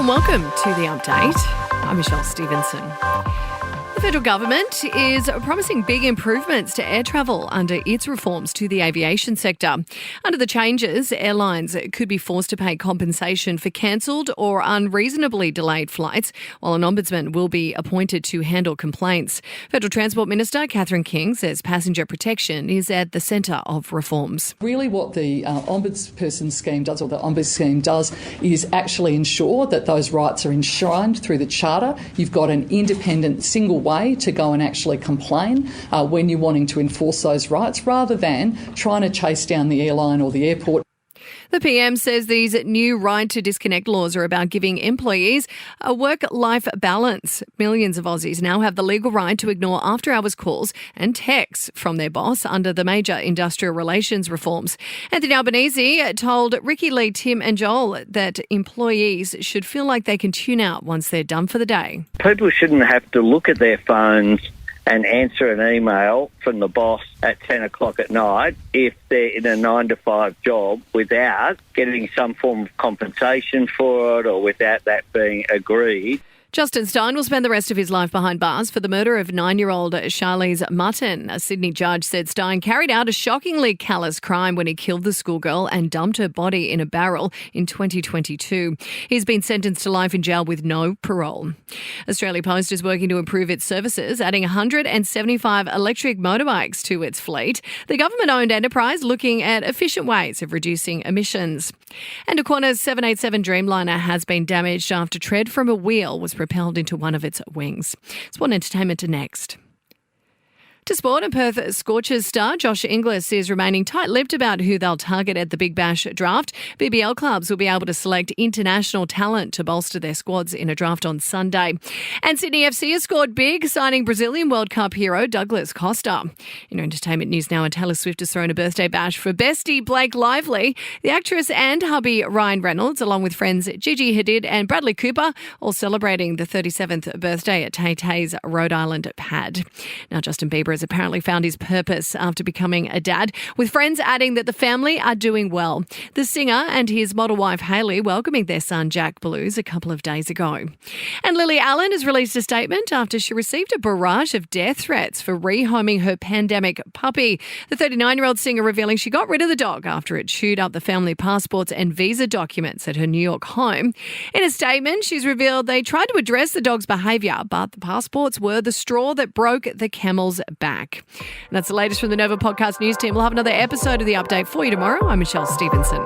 and welcome to The Update. I'm Michelle Stevenson. The federal government is promising big improvements to air travel under its reforms to the aviation sector. Under the changes, airlines could be forced to pay compensation for cancelled or unreasonably delayed flights, while an ombudsman will be appointed to handle complaints. Federal Transport Minister Catherine King says passenger protection is at the centre of reforms. Really what the ombudsperson scheme does, or the ombuds scheme does, is actually ensure that those rights are enshrined through the Charter. You've got an independent single way to go and actually complain when you're wanting to enforce those rights, rather than trying to chase down the airline or the airport. The PM says these new right to disconnect laws are about giving employees a work-life balance. Millions of Aussies now have the legal right to ignore after-hours calls and texts from their boss under the major industrial relations reforms. Anthony Albanese told Ricky Lee, Tim and Joel that employees should feel like they can tune out once they're done for the day. People shouldn't have to look at their phones and answer an email from the boss at 10 o'clock at night if they're in a 9 to 5 job without getting some form of compensation for it or without that being agreed. Justin Stein will spend the rest of his life behind bars for the murder of 9-year-old Charlize Mutton. A Sydney judge said Stein carried out a shockingly callous crime when he killed the schoolgirl and dumped her body in a barrel in 2022. He's been sentenced to life in jail with no parole. Australia Post is working to improve its services, adding 175 electric motorbikes to its fleet. The government-owned enterprise looking at efficient ways of reducing emissions. And a Qantas 787 Dreamliner has been damaged after tread from a wheel was propelled into one of its wings. Sport and entertainment next. To sport, and Perth Scorchers star Josh Inglis is remaining tight-lipped about who they'll target at the Big Bash draft. BBL clubs will be able to select international talent to bolster their squads in a draft on Sunday. And Sydney FC has scored big, signing Brazilian World Cup hero Douglas Costa. In entertainment news now, and Taylor Swift has thrown a birthday bash for bestie Blake Lively. The actress and hubby Ryan Reynolds, along with friends Gigi Hadid and Bradley Cooper, all celebrating the 37th birthday at Tay-Tay's Rhode Island pad. Now, Justin Bieber has apparently found his purpose after becoming a dad, with friends adding that the family are doing well. The singer and his model wife Hailey welcoming their son Jack Blues a couple of days ago. And Lily Allen has released a statement after she received a barrage of death threats for rehoming her pandemic puppy. The 39-year-old singer revealing she got rid of the dog after it chewed up the family passports and visa documents at her New York home. In a statement, she's revealed they tried to address the dog's behaviour, but the passports were the straw that broke the camel's back. And that's the latest from the Nova Podcast News team. We'll have another episode of The Update for you tomorrow. I'm Michelle Stevenson.